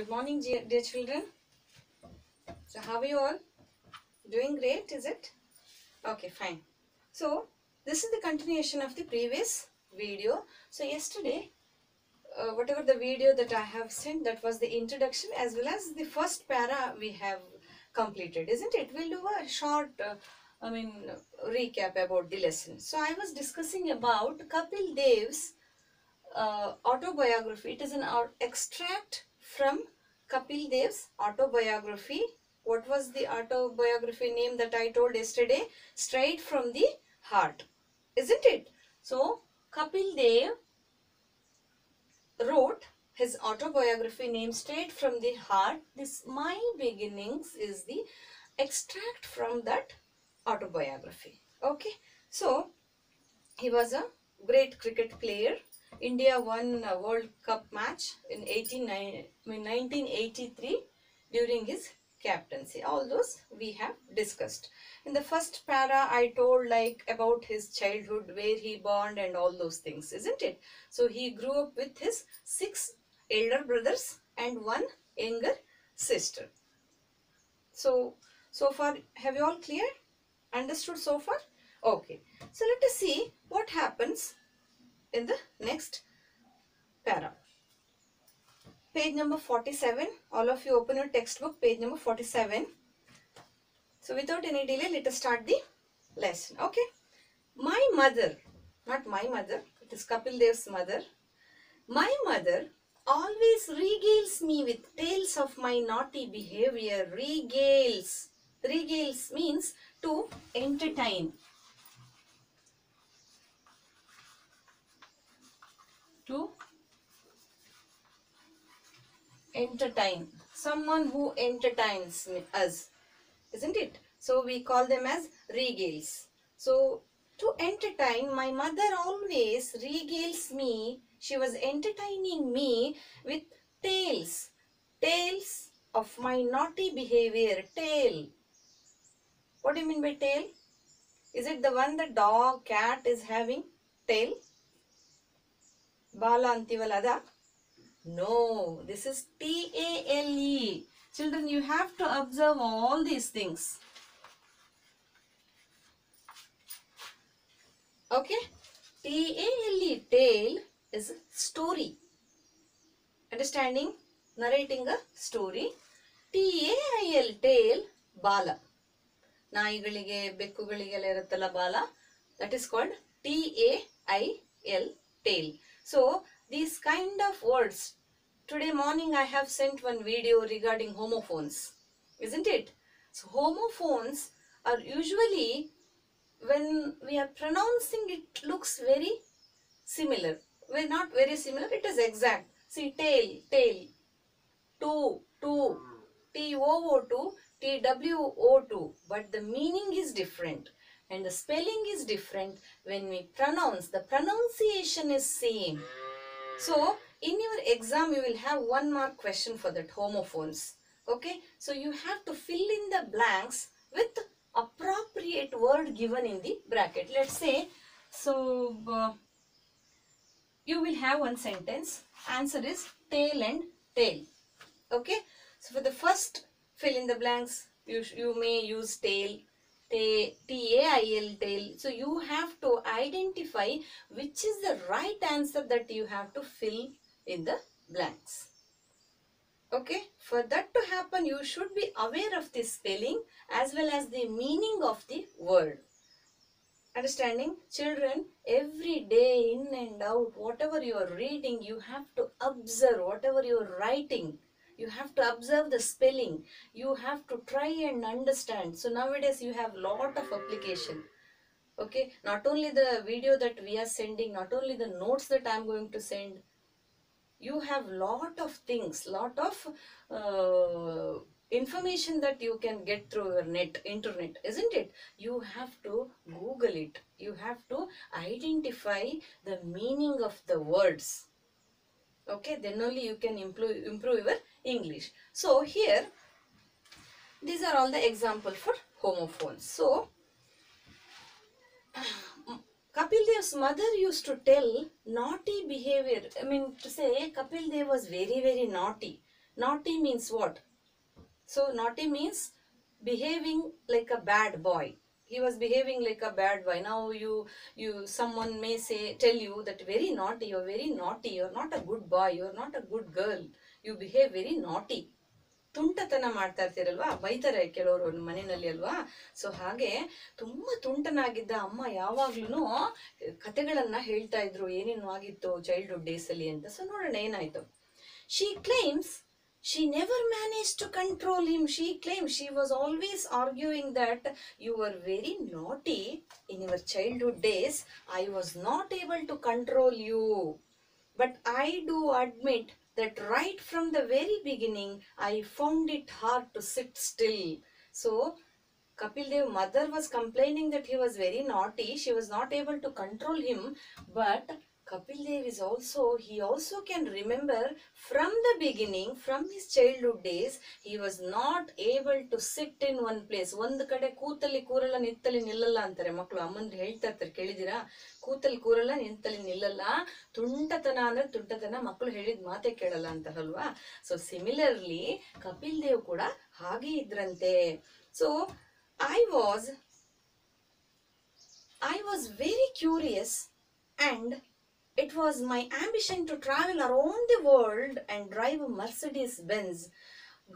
Good morning, dear children. So, how are you all? Doing great, is it? Okay, fine. So, this is the continuation of the previous video. So, yesterday, whatever the video that I have sent, that was the introduction as well as the first para we have completed, isn't it? We'll do a short, recap about the lesson. So, I was discussing about Kapil Dev's autobiography. It is an extract from Kapil Dev's autobiography. What was the autobiography name that I told yesterday? Straight from the Heart, isn't it? So Kapil Dev wrote his autobiography named Straight from the Heart. This My Beginnings is the extract from that autobiography. Okay, so he was a great cricket player. India won a World Cup match in 1983 during his captaincy. All those we have discussed. In the first para, I told like about his childhood, where he born and all those things, isn't it? So he grew up with his 6 elder brothers and 1 younger sister. So far, have you all clear? Understood so far? Okay. So let us see what happens in the next para. Page number 47. All of you open your textbook, page number 47. So without any delay, let us start the lesson. Okay. My mother, not my mother, it is Kapil Dev's mother. My mother always regales me with tales of my naughty behavior. Regales. Regales means to entertain. To entertain. Someone who entertains us, isn't it? So we call them as regales. So to entertain, my mother always regales me. She was entertaining me with tales. Tales of my naughty behavior. Tale. What do you mean by tail? Is it the one the dog, cat is having? Tail? Bala antivalada? No, this is T-A-L-E. Children, you have to observe all these things. Okay? T-A-L-E, tale is story. Understanding? Narrating a story. T-A-I-L, tale, bala. ನಾಯಿಗಳಿಗೆ ಬೆಕ್ಕುಗಳಿಗೆಲ್ಲ ಇರುತ್ತಲ್ಲ ಬಾಲ, that is called T-A-I-L, tail. So these kind of words, today morning I have sent one video regarding homophones, isn't it? So homophones are usually, when we are pronouncing, it looks very similar. We're not very similar, it is exact. See, tail, tail, two, T-O-O-2, T-W-O-2, but the meaning is different and the spelling is different. When we pronounce, the pronunciation is same. So in your exam you will have 1 mark question for that, homophones. Okay, so you have to fill in the blanks with appropriate word given in the bracket. Let's say, so you will have one sentence, answer is tail and tail. Okay, so for the first fill in the blanks, you may use tail, T-A-I-L, tail. So you have to identify which is the right answer that you have to fill in the blanks. Okay, for that to happen, you should be aware of the spelling as well as the meaning of the word. Understanding? Children, every day in and out, whatever you are reading, you have to observe. Whatever you are writing, you have to observe the spelling. You have to try and understand. So nowadays you have lot of application. Okay, not only the video that we are sending, not only the notes that I am going to send, you have lot of things, lot of information that you can get through your internet, isn't it? You have to Google it. You have to identify the meaning of the words. Okay, then only you can improve your English. So here, these are all the example for homophones. So Kapil Dev's mother used to tell naughty behavior. I mean to say, Kapil Dev was very, very naughty. Naughty means what? So naughty means behaving like a bad boy. He was behaving like a bad boy. Now someone may say, tell you that very naughty, you're very naughty, you're not a good boy, you're not a good girl, you behave very naughty. ತುಂಟತನ ಮಾಡ್ತಾ ಇರ್ತೀರಲ್ವಾ, ಬೈತಾರೆ ಕೆಲವರು ಮನೆಯಲ್ಲಿ ಅಲ್ವಾ. So ಹಾಗೆ ತುಂಬಾ ತುಂಟನಾಗಿದ್ದ ಅಮ್ಮ ಯಾವಾಗ್ಲೂ ಕತೆಗಳನ್ನ ಹೇಳ್ತಾ ಇದ್ರು, ಏನೇನು ಆಗಿತ್ತು ಚೈಲ್ಡ್ಹುಡ್ ಡೇಸ್ ಅಲ್ಲಿ ಅಂತ. ಸೊ ನೋಡೋಣ ಏನಾಯ್ತು. She claims she never managed to control him. She claims she was always arguing that you were very naughty in your childhood days. I was not able to control you. But I do admit that right from the very beginning, I found it hard to sit still. So, Kapil Dev mother was complaining that he was very naughty. She was not able to control him. But Kapil Dev is he also can remember from the beginning, from his childhood days, he was not able to sit in one place. ಒಂದು ಕಡೆ ಕೂತಲ್ಲಿ ಕೂರಲ್ಲ, ನಿಂತಲ್ಲಿ ನಿಲ್ಲಲ್ಲ ಅಂತಾರೆ ಮಕ್ಕಳು. ಅಮ್ಮಂದ್ರೆ ಹೇಳ್ತಾ ಇರ್ತಾರೆ, ಕೇಳಿದಿರಾ? ಕೂತಲ್ಲಿ ಕೂರಲ್ಲ, ನಿಂತಲ್ಲಿ ನಿಲ್ಲಲ್ಲ. ತುಂಟತನ ಅಂದ್ರೆ ತುಂಟತನ, ಮಕ್ಕಳು ಹೇಳಿದ ಮಾತೆ ಕೇಳಲ್ಲ ಅಂತಾರಲ್ವಾ. ಸೊ ಸಿಮಿಲರ್ಲಿ ಕಪಿಲ್ ದೇವ್ ಕೂಡ ಹಾಗೆ ಇದ್ರಂತೆ. So I was very curious, and it was my ambition to travel around the world and drive a Mercedes Benz.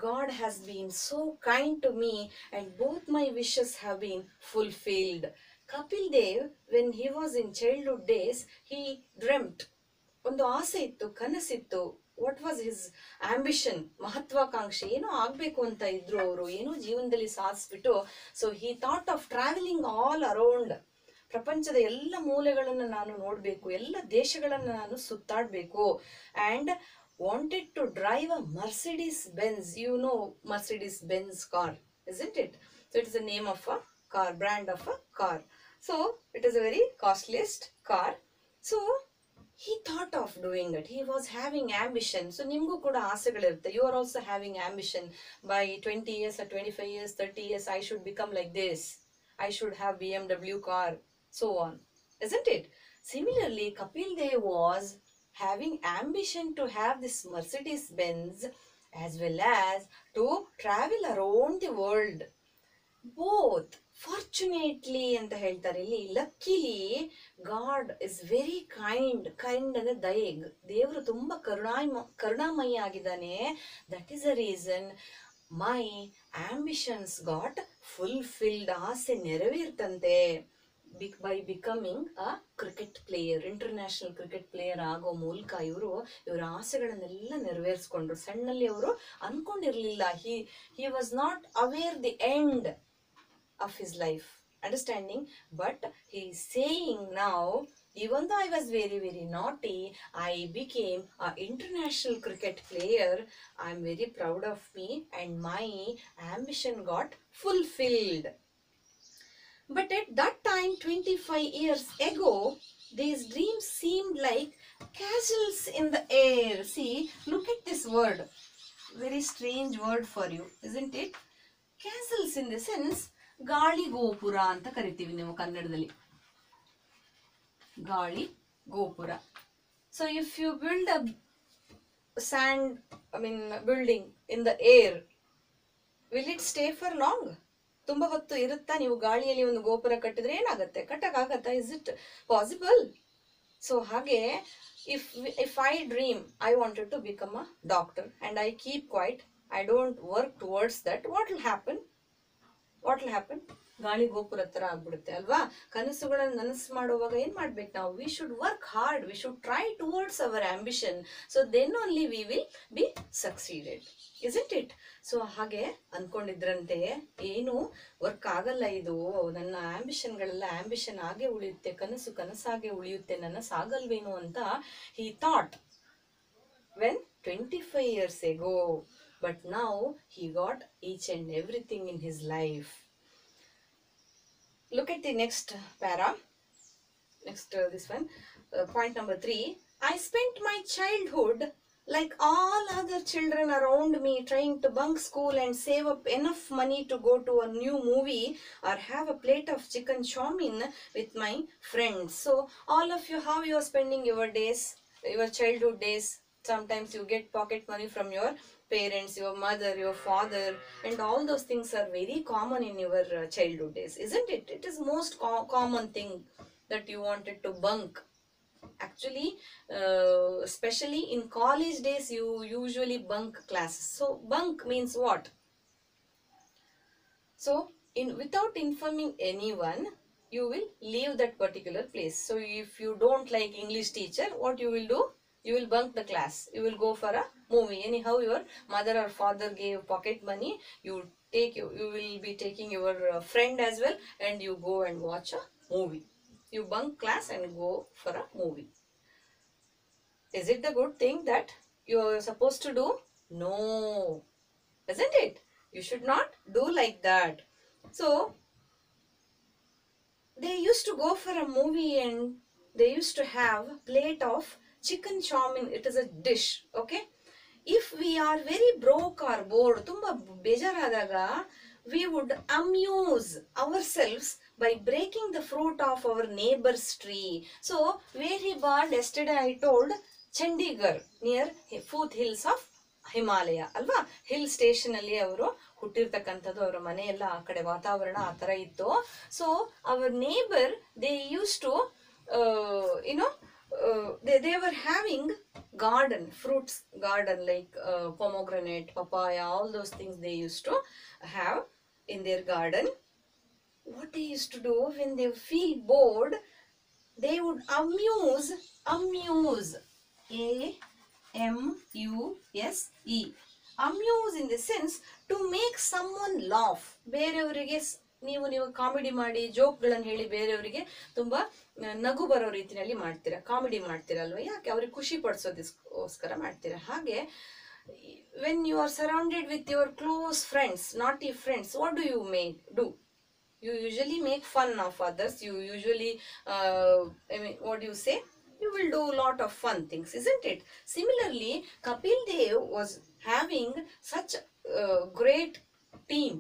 God has been so kind to me, and both my wishes have been fulfilled. Kapil Dev, when he was in childhood days, he dreamt. ಒಂದು ಆಸೆ ಇತ್ತು, ಕನಸಿತ್ತು. What was his ambition, ಮಹತ್ವಾಕಾಂಕ್ಷೆ, ಏನೋ ಆಗ್ಬೇಕು ಅಂತ ಇದ್ರು ಅವರು, ಏನೋ ಜೀವನದಲ್ಲಿ ಸಾಧಿಸ್ಬಿಟ್ಟು. So he thought of travelling all around. ಪ್ರಪಂಚದ ಎಲ್ಲ ಮೂಲೆಗಳನ್ನು ನಾನು ನೋಡಬೇಕು, ಎಲ್ಲ ದೇಶಗಳನ್ನು ನಾನು ಸುತ್ತಾಡಬೇಕು. And wanted to drive a Mercedes Benz. You know Mercedes Benz car, isn't it? So it is the name of a car, brand of a car. So it is a very costliest car. So he thought of doing it. He was having ambition. So nimgu kuda ಆಸೆಗಳಿರುತ್ತೆ. You are also having ambition. By 20 years or 25 years, 30 years, I should become like this. I should have BMW car, so on. Isn't it? Similarly, Kapil Dev was having ambition to have this Mercedes Benz as well as to travel around the world. Both fortunately ಅಂತ ಹೇಳ್ತಾರೆ ಇಲ್ಲಿ. Luckily God is very kind. ಅಂದ್ರೆ ದಯೆ, ದೇವರು ತುಂಬಾ ಕರುಣಾಮಯಿ ಆಗಿದ್ದಾನೆ. That is a reason my ambitions got fulfilled. ಆಸೆ ನೆರವೇರ್ತಂತೆ. By becoming a cricket player, international cricket player ಆಗೋ ಮೂಲಕ ಇವರ ಆಸೆಗಳನ್ನೆಲ್ಲ ನೆರವೇರಿಸ್ಕೊಂಡ್ರು. ಸಣ್ಣಲ್ಲಿ ಅವರು ಅನ್ಕೊಂಡಿರ್ಲಿಲ್ಲ. He was not aware the end of his life, understanding, but he is saying now, even though I was very very naughty, I became an international cricket player. I am very proud of me, and my ambition got fulfilled. But at that time, 25 years ago, these dreams seemed like castles in the air. See, look at this word, very strange word for you, isn't it? Castles in the sense, ಗಾಳಿ ಗೋಪುರ ಅಂತ ಕರಿತೀವಿ ನೀವು ಕನ್ನಡದಲ್ಲಿ, ಗಾಳಿ ಗೋಪುರ. So if you build a building in the air, will it stay for long? ತುಂಬಾ ಹೊತ್ತು ಇರುತ್ತಾ? ನೀವು ಗಾಳಿಯಲ್ಲಿ ಒಂದು ಗೋಪುರ ಕಟ್ಟಿದ್ರೆ ಏನಾಗುತ್ತೆ? ಕಟ್ಟಕ್ಕಾಗತ್ತಾ? Is it possible? ಸೊ ಹಾಗೆ if I dream I wanted to become a doctor and I keep quiet, I don't work towards that, what will happen? ಗಾಳಿ ಗೋಪುರ ತರ ಆಗ್ಬಿಡುತ್ತೆ ಅಲ್ವಾ? ಕನಸುಗಳನ್ನು ನನಸು ಮಾಡುವಾಗ ಏನ್ ಮಾಡ್ಬೇಕು ನಾವು? We should work hard, we should try towards our ambition. So then only we will be succeeded, isn't it? So ಹಾಗೆ ಅನ್ಕೊಂಡಿದ್ರಂತೆ, ಏನು ವರ್ಕ್ ಆಗಲ್ಲ ಇದು, ನನ್ನ ಆಂಬಿಷನ್ಗಳೆಲ್ಲ ಆಂಬಿಷನ್ ಆಗೇ ಉಳಿಯುತ್ತೆ, ಕನಸು ಕನಸಾಗೆ ಉಳಿಯುತ್ತೆ, ನನ್ನ ಸಾಗಲ್ವೇನು ಅಂತ he thought when 25 years ago. But now he got each and everything in his life. Look at the next para. This one, point number 3. I spent my childhood like all other children around me, trying to bunk school and save up enough money to go to a new movie or have a plate of chicken chowmin with my friends. So all of you, how you are spending your days, your childhood days? Sometimes you get pocket money from your parents, your mother, your father, and all those things are very common in your childhood days, isn't it? It is most common thing that you wanted to bunk. Actually, especially in college days, you usually bunk classes. So bunk means what? So in without informing anyone, you will leave that particular place. So if you don't like English teacher, what you will do? You will bunk the class. You will go for a movie. Anyhow, your mother or father gave pocket money. You will be taking your friend as well, and you go and watch a movie. You bunk class and go for a movie. Is it the good thing that you are supposed to do? No, isn't it? You should not do like that. So they used to go for a movie and they used to have a plate of chicken chow mein. It is a dish, okay? If we are very broke or bored, tumba bejaradaga, we would amuse ourselves by breaking the fruit of our neighbor's tree. So where he born, yesterday I told, Chandigarh, near foothills of Himalaya ಅಲ್ವಾ, hill station ಅಲ್ಲಿ ಅವರು ಹುಟ್ಟಿರ್ತಕ್ಕಂಥದ್ದು. ಅವರ ಮನೆ ಎಲ್ಲ ಆ ಕಡೆ ವಾತಾವರಣ ಆ ತರ ಇತ್ತು. So our neighbour they used to they were having garden, fruits garden, like pomegranate, papaya, all those things they used to have in their garden. What they used to do when they feel bored, they would amuse amuse amuse in the sense to make someone laugh. ಬೇರೆಯವರಿಗೆ ನೀವು comedy ಮಾಡಿ ಜೋಕ್ಗಳನ್ನು ಹೇಳಿ ಬೇರೆಯವರಿಗೆ ತುಂಬಾ ನಗು ಬರೋ ರೀತಿಯಲ್ಲಿ ಮಾಡ್ತೀರಾ, ಕಾಮಿಡಿ ಮಾಡ್ತೀರಾ ಅಲ್ವಾ? ಯಾಕೆ? ಅವ್ರಿಗೆ ಖುಷಿ ಪಡಿಸೋದಕ್ಕೋಸ್ಕರ ಮಾಡ್ತೀರಾ. ಹಾಗೆ when you are surrounded with your close friends, naughty friends, what do you do? You usually make fun of others. You usually what do you say? You will do a lot of fun things, isn't it? Similarly, Kapil Dev was having such a great team,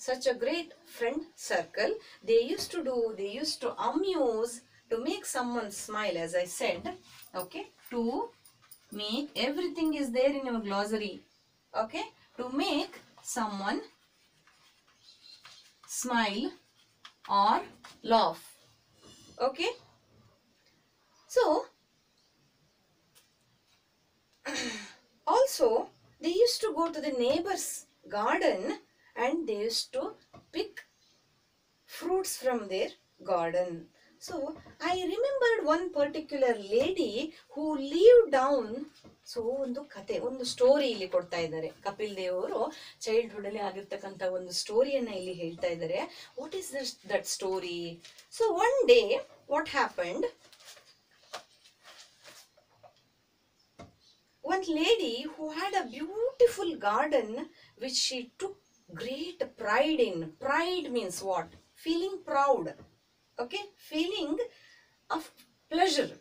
such a great friend circle. They used to amuse, to make someone smile, as I said, okay? To make, everything is there in your glossary, okay? To make someone smile or laugh, okay? So also they used to go to the neighbor's garden and they used to pick fruits from their garden. So I remembered one particular lady who lived down. So ಒಂದು ಕತೆ, ಒಂದು story ಇಲ್ಲಿ ಕೊಡ್ತಾ ಇದ್ದಾರೆ. ಕಪಿಲ್ ದೇವ್ ಅವರು childhood ಅಲ್ಲಿ ಆಗಿರ್ತಕ್ಕಂಥ ಒಂದು ಸ್ಟೋರಿಯನ್ನ ಇಲ್ಲಿ ಹೇಳ್ತಾ ಇದ್ದಾರೆ. What is that story? So one day what happened, one lady who had a beautiful garden which she took great pride in. Pride means what? Feeling proud, okay? Feeling of pleasure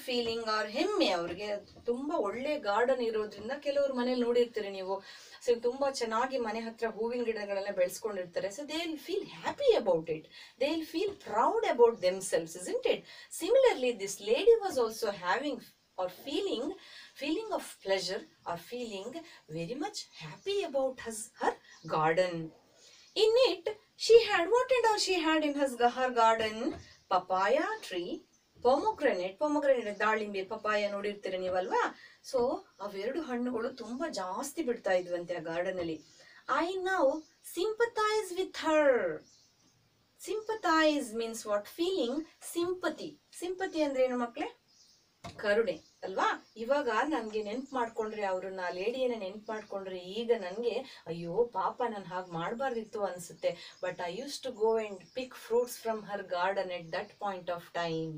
feeling or ಹೆಮ್ಮೆ. ಅವ್ರಿಗೆ ತುಂಬಾ ಒಳ್ಳೆ garden ಇರೋದ್ರಿಂದ, ಕೆಲವರು ಮನೇಲಿ ನೋಡಿರ್ತೀರಿ ನೀವು, so ತುಂಬಾ ಚೆನ್ನಾಗಿ ಮನೆ ಹತ್ರ ಹೂವಿನ ಗಿಡಗಳೆಲ್ಲ ಬೆಳೆಸ್ಕೊಂಡಿರ್ತಾರೆ. So they will feel happy about it, they will feel proud about themselves, isn't it? Similarly, this lady was also having or feeling of pleasure or feeling very much happy about her garden. In it, she had, what and all she had in her garden? Papaya tree, pomegranate ದಾಳಿಂಬೆ, papaya ನೋಡಿರ್ತೀರ ನೀವಲ್ವಾ? So ಅವೆರಡು ಹಣ್ಣುಗಳು ತುಂಬಾ ಜಾಸ್ತಿ ಬಿಡ್ತಾ ಇದ್ವಂತೆ ಆ garden ಅಲ್ಲಿ. I now sympathize with her. Sympathize means what? Feeling sympathy. Sympathy ಅಂದ್ರೆ ಏನು ಮಕ್ಕಳೇ? ಕರುಣೆ ಅಲ್ವಾ? ಇವಾಗ ನನ್ಗೆ ನೆನ್ಪು ಮಾಡ್ಕೊಂಡ್ರೆ, ಅವ್ರನ್ನ, ಲೇಡಿಯನ್ನ ನೆನ್ಪು ಮಾಡ್ಕೊಂಡ್ರೆ, ಈಗ ನನ್ಗೆ ಅಯ್ಯೋ ಪಾಪ ನಾನು ಹಾಗೆ ಮಾಡಬಾರ್ದಿತ್ತು ಅನ್ಸುತ್ತೆ. But I used to go and pick fruits from her garden at that point of time.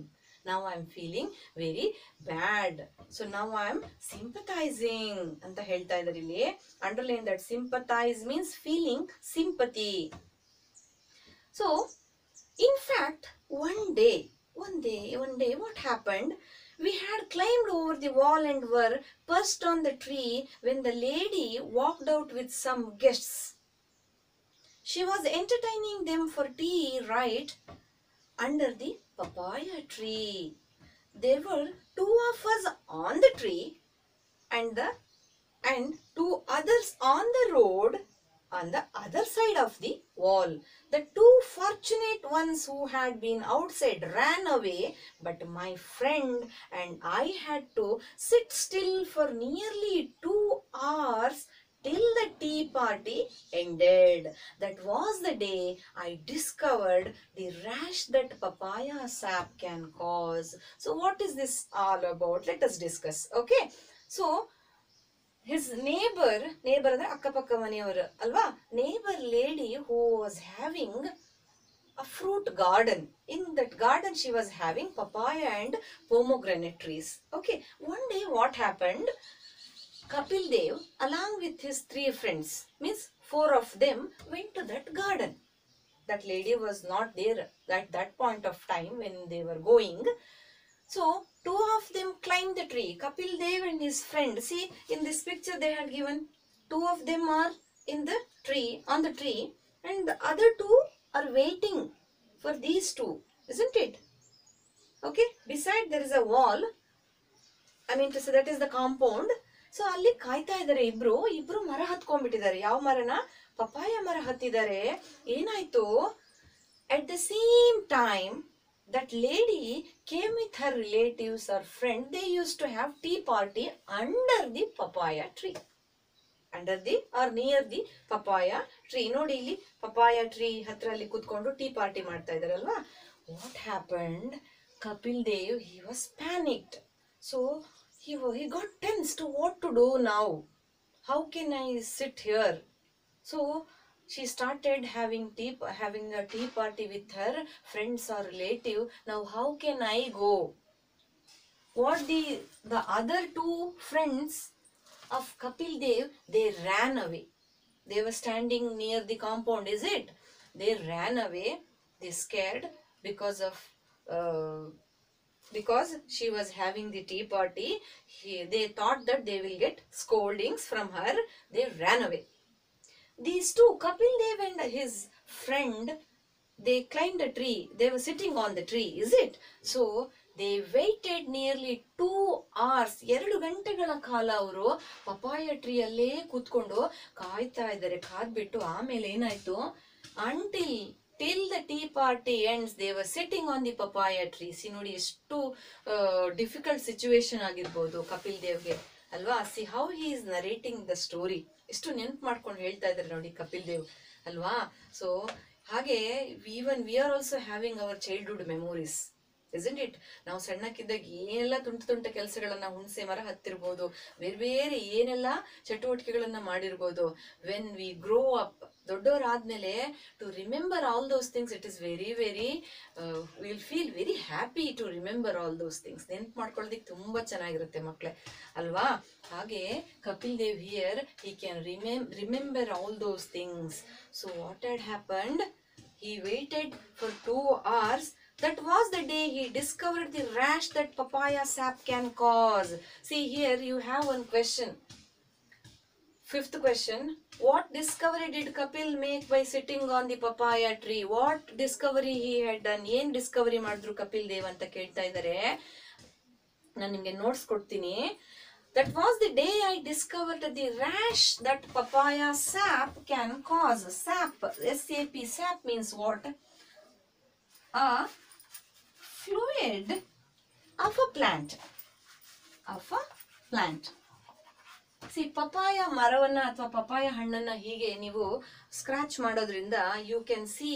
Now I am feeling very bad. So now I am sympathizing ಅಂತ ಹೇಳ್ತಾ ಇದ್ದಾರೆ ಇಲ್ಲಿ. Underline that. Sympathize means feeling sympathy. So in fact, one day what happened? We had climbed over the wall and were perched on the tree when the lady walked out with some guests. She was entertaining them for tea right under the papaya tree. There were two of us on the tree and two others on the road on the other side of the wall. The two fortunate ones who had been outside ran away, but my friend and I had to sit still for nearly 2 hours till the tea party ended. That was the day I discovered the rash that papaya sap can cause. So what is this all about? Let us discuss. Okay. So his neighbor ಅಂದ್ರೆ ಅಕ್ಕಪಕ್ಕ ಮನೆಯವರು ಅಲ್ವಾ, neighbor lady who was having a fruit garden. In that garden she was having papaya and pomegranate trees. Okay, one day what happened, Kapil Dev along with his 3 friends, means 4 of them, went to that garden. That lady was not there at that point of time when they were going. So, 2 of them climbed the tree. Kapil Dev and his friend. See, in this picture they had given 2 of them are in the tree, on the tree, and the other 2 are waiting for these 2. Isn't it? Okay. Beside there is a wall. I mean to say that is the compound. So, ಅಲ್ಲಿ ಕಾಯ್ತಾ ಇದ್ದಾರೆ ಇಬ್ರು ಮರ ಹತ್ಕೊಂಡ್ಬಿಟ್ಟಿದ್ದಾರೆ. ಯಾವ ಮರನ? Papaya ಮರ ಹತ್ತಿದ್ದಾರೆ. ಏನಾಯ್ತು? At the same time, that lady came with her relatives or friend. They used to have tea party under the papaya tree. Under the or near the papaya tree. Nodi illi papaya tree hatra alli kutkondu tea party ಮಾಡ್ತಾ ಇದ್ದಾರಲ್ವಾ? What happened? Kapil Dev, he was panicked. So he got tensed. What to do now? How can I sit here? So she started having a tea party with her friends or relative. Now how can I go? What the other 2 friends of Kapil Dev, they ran away. They were standing near the compound, is it? They ran away. They scared because of because she was having the tea party. They thought that they will get scoldings from her. They ran away. These 2, Kapil Dev and his friend, they climbed a tree. They were sitting on the tree, is it? So they waited nearly 2 hours. 2 ಗಂಟೆಗಳ ಕಾಲ ಅವರು papaya tree ಅಲ್ಲೇ ಕೂತ್ಕೊಂಡು ಕಾಯ್ತಾ ಇದ್ದಾರೆ. ಕಾದ್ಬಿಟ್ಟು ಆಮೇಲೆ ಏನಾಯ್ತು, till the tea party ends, they were sitting on the papaya tree. See ನೋಡಿ ಎಷ್ಟು difficult situation ಆಗಿರ್ಬೋದು ಕಪಿಲ್ ದೇವ್ಗೆ ಅಲ್ವಾ. C how he is narrating the story. ಎಷ್ಟು ನೆನ್ಪು ಮಾಡ್ಕೊಂಡು ಹೇಳ್ತಾ ಇದ್ದಾರೆ ನೋಡಿ ಕಪಿಲ್ ದೇವ್ ಅಲ್ವಾ. ಸೊ ಹಾಗೆ even we are also having our childhood memories, isn't it? ನಾವು ಸಣ್ಣಕ್ಕಿದ್ದಾಗ ಏನೆಲ್ಲ ತುಂಟ ಕೆಲಸಗಳನ್ನ, ಹುಣಸೆ ಮರ ಹತ್ತಿರ್ಬೋದು, ಬೇರೆ ಏನೆಲ್ಲ ಚಟುವಟಿಕೆಗಳನ್ನ ಮಾಡಿರ್ಬೋದು. ವೆನ್ ವಿ ಗ್ರೋ ಅಪ್, ದೊಡ್ಡವರಾದ್ಮೇಲೆ to remember all those things, it is very will feel very happy to remember all those things. ನೆನ್ಪು ಮಾಡ್ಕೊಳ್ಳೋದಕ್ಕೆ ತುಂಬಾ ಚೆನ್ನಾಗಿರುತ್ತೆ ಮಕ್ಕಳೇ ಅಲ್ವಾ. ಹಾಗೆ Kapil Dev here he can remember all those things. So what had happened, he waited for 2 hours. That was the day he discovered the rash that papaya sap can cause. See here you have one question. 5th question. What discovery did Kapil make by sitting on the papaya tree? What discovery he had done? ಏನ್ Discovery ಮಾಡಿದ್ರು ಕಪಿಲ್ ದೇವ್ ಅಂತ ಕೇಳ್ತಾ ಇದ್ದಾರೆ. ನಾನು ನಿಮಗೆ notes ಕೊಡ್ತೀನಿ. That was the day I discovered the rash that papaya sap can cause. Sap, S-A-P, sap means what? A fluid of a plant. See papaya ಮರವನ್ನ ಅಥವಾ ಪಪಾಯ ಹಣ್ಣನ್ನ ಹೀಗೆ ನೀವು ಸ್ಕ್ರಾಚ್ ಮಾಡೋದ್ರಿಂದ you can see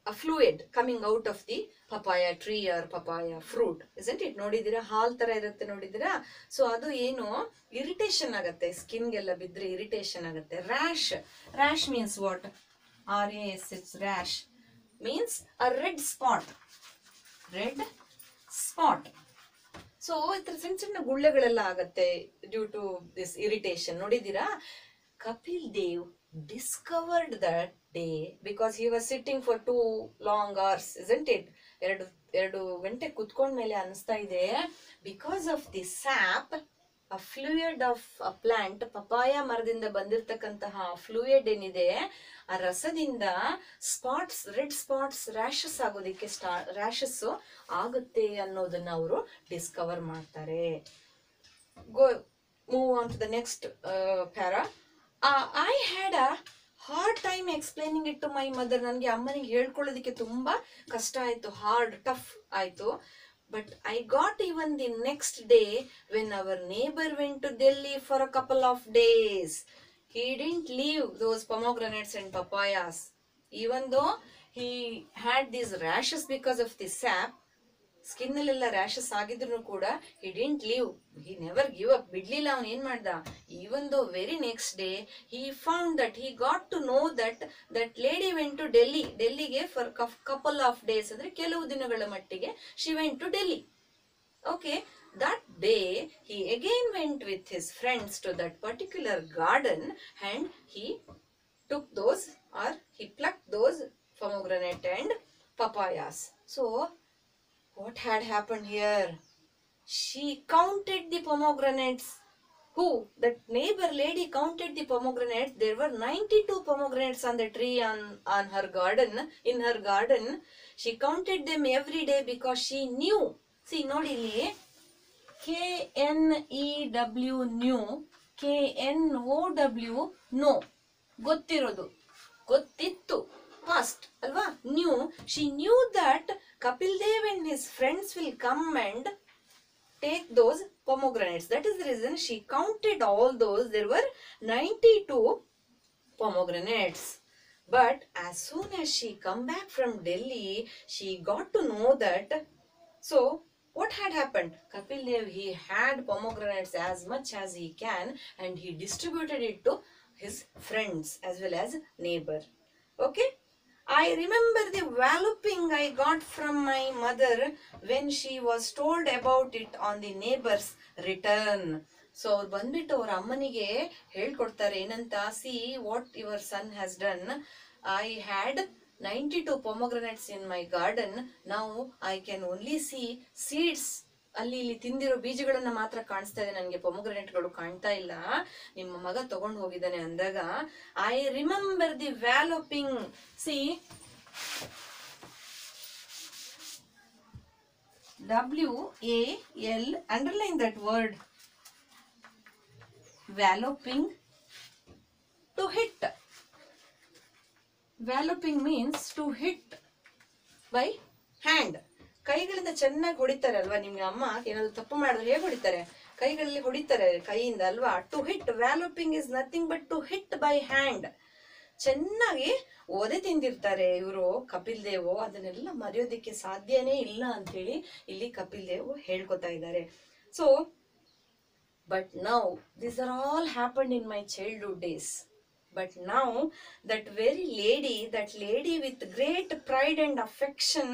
a fluid coming out of the papaya tree or papaya fruit, isn't it? ನೋಡಿದಿರಾ ಹಾಲ್ ತರ ಇರುತ್ತೆ ನೋಡಿದಿರಾ. So ಅದು ಏನು ಇರಿಟೇಷನ್ ಆಗತ್ತೆ, ಸ್ಕಿನ್ಗೆಲ್ಲ ಬಿದ್ರೆ ಇರಿಟೇಷನ್ ಆಗತ್ತೆ. Rash means what? RASH, rash means a red spot. So ಇತರ ಸಣ್ಣ ಗುಳ್ಳೆಗಳೆಲ್ಲ ಆಗತ್ತೆ ಡ್ಯೂ ಟು ದಿಸ್ ಇರಿಟೇಷನ್. ನೋಡಿದಿರಾ Kapil Dev discovered that day because he was sitting for 2 long hours, isn't it? 2 ಗಂಟೆ ಕುತ್ಕೊಂಡ್ಮೇಲೆ ಅನಿಸ್ತಾ ಇದೆ, because of the sap, a fluid of a plant, papaya ಮರದಿಂದ ಬಂದಿರತಕ್ಕಂತಹ fluid ಏನಿದೆ ಆ ರಸದಿಂದ ಸ್ಪಾಟ್ಸ್, ರೆಡ್ ಸ್ಪಾಟ್ಸ್, ರ್ಯಾಷಸ್ ಆಗೋದಕ್ಕೆ rashes ಆಗುತ್ತೆ ಅನ್ನೋದನ್ನ ಅವರು ಡಿಸ್ಕವರ್ ಮಾಡ್ತಾರೆ. move on to the next para. I had a hard time explaining it to my mother. ನನಗೆ ಅಮ್ಮನಿಗೆ ಹೇಳ್ಕೊಳ್ಳೋದಕ್ಕೆ ತುಂಬಾ ಕಷ್ಟ ಆಯ್ತು, ಹಾರ್ಡ್ ಟಫ್ ಆಯ್ತು. But I got even the next day when our neighbor went to Delhi for a couple of days. He didn't leave those pomegranates and papayas. Even though he had these rashes because of the sap, skin ಅಲ್ಲೆಲ್ಲ rashes ಆಗಿದ್ರು ಕೂಡ he didn't leave, he never give up, ಬಿಡ್ಲಿಲ್ಲ. ಅವನು ಏನ್ ಮಾಡ್ದ, even though very next day he found that he got to know that that lady went to ಡೆಲ್ಲಿಗೆ for couple of days, ಅಂದ್ರೆ ಕೆಲವು ದಿನಗಳ ಮಟ್ಟಿಗೆ she went to Delhi. Okay, that day he again went with his friends to that particular garden and he took those, or he plucked those pomegranate and papayas. So what had happened here? She counted the pomegranates. Who? That neighbor lady counted the pomegranates. There were 92 pomegranates on the tree on her garden, in her garden. She counted them every day because she knew. See, nodi illi KNEW knew, KNOW no. ಗೊತ್ತಿರೋದು, ಗೊತ್ತಿತ್ತು, past alva, knew. She knew that Kapil Dev and his friends will come and take those pomegranates. That is the reason she counted all those. There were 92 pomegranates. But as soon as she come back from Delhi, she got to know that. So what had happened? Kapil Dev, he had pomegranates as much as he can and he distributed it to his friends as well as neighbor. Okay, I remember the walloping I got from my mother when she was told about it on the neighbor's return. So ಅವ್ರು ಬಂದ್ಬಿಟ್ಟು ಅವ್ರ ಅಮ್ಮನಿಗೆ ಹೇಳ್ಕೊಡ್ತಾರೆ ಏನಂತ, see what your son has done. I had 92 pomegranates in my garden. Now I can only see seeds. ಅಲ್ಲಿ ಇಲ್ಲಿ ತಿಂದಿರೋ ಬೀಜಗಳನ್ನ ಮಾತ್ರ ಕಾಣಿಸ್ತಾ ಇದೆ, ನನಗೆ ಪೊಮೊಗ್ರೆನೇಟ್ಗಳು ಕಾಣ್ತಾ ಇಲ್ಲ. ನಿಮ್ಮ ಮಗ ತಗೊಂಡು ಹೋಗಿದ್ದಾನೆ ಅಂದಾಗ I remember the walloping. See WAL, underline that word, walloping, to hit. Walloping means to hit by hand. ಕೈಗಳಿಂದ ಚೆನ್ನಾಗಿ ಹೊಡಿತಾರೆ ಅಲ್ವಾ, ನಿಮ್ಗೆ ಅಮ್ಮ ಏನಾದ್ರು ತಪ್ಪು ಮಾಡಿದ್ರೆ ಹೇಗೆ ಹೊಡಿತಾರೆ, ಕೈಗಳಲ್ಲಿ ಹೊಡಿತಾರೆ ಕೈಯಿಂದ ಅಲ್ವಾ. To hit, walloping is nothing but to hit by hand. ಚೆನ್ನಾಗಿ ಓದೆ ತಿಂದಿರ್ತಾರೆ ಇವರು ಕಪಿಲ್ ದೇವ್, ಅದನ್ನೆಲ್ಲ ಮರೆಯೋದಿಕ್ಕೆ ಸಾಧ್ಯನೇ ಇಲ್ಲ ಅಂತ ಹೇಳಿ ಇಲ್ಲಿ ಕಪಿಲ್ ದೇವ್ ಹೇಳ್ಕೊತಾ ಇದ್ದಾರೆ. So but now these are all happened in my childhood days. But now that very lady, that lady with great pride and affection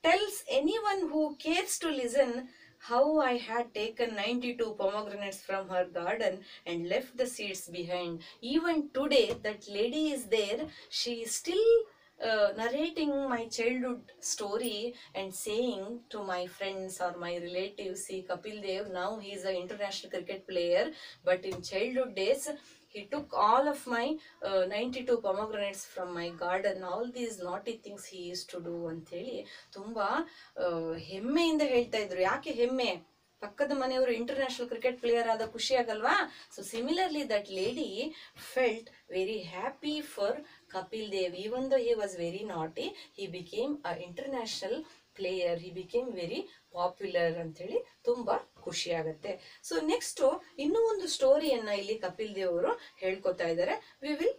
tells anyone who cares to listen how I had taken 92 pomegranates from her garden and left the seeds behind. Even today that lady is there. She is still narrating my childhood story and saying to my friends or my relatives, see Kapil Dev, now he is an international cricket player, but in childhood days he took all of my 92 pomegranates from my garden. All these naughty things he used to do ಅಂತ ಹೇಳಿ ತುಂಬಾ ಹೆಮ್ಮೆಯಿಂದ ಹೇಳ್ತಾ ಇದ್ರು. ಯಾಕೆ ಹೆಮ್ಮೆ? ಪಕ್ಕದ ಮನೆಯವರು ಇಂಟರ್ನ್ಯಾಷನಲ್ ಕ್ರಿಕೆಟ್ ಪ್ಲೇಯರ್ ಆದ ಖುಷಿ ಆಗಲ್ವಾ? So similarly that lady felt very happy for Kapil Dev. Even though he was very naughty, he became a international player, he became very popular ಅಂತ ಹೇಳಿ ತುಂಬಾ ಖುಷಿ ಆಗುತ್ತೆ. ಸೊ ನೆಕ್ಸ್ಟ್ ಇನ್ನೂ ಒಂದು ಸ್ಟೋರಿಯನ್ನ ಇಲ್ಲಿ ಕಪಿಲ್ ದೇವ್ ಅವರು ಹೇಳ್ಕೊತಾ ಇದ್ದಾರೆ. We will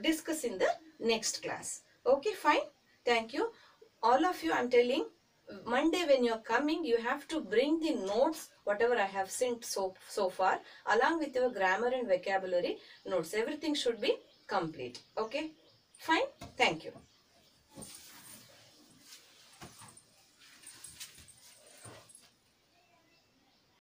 discuss in the next class. Okay, fine. Thank you. All of you, I'm telling, Monday when you're coming, you have to bring the notes, whatever I have sent so far, along with your grammar and vocabulary notes. Everything should be complete. Okay, fine. Thank you.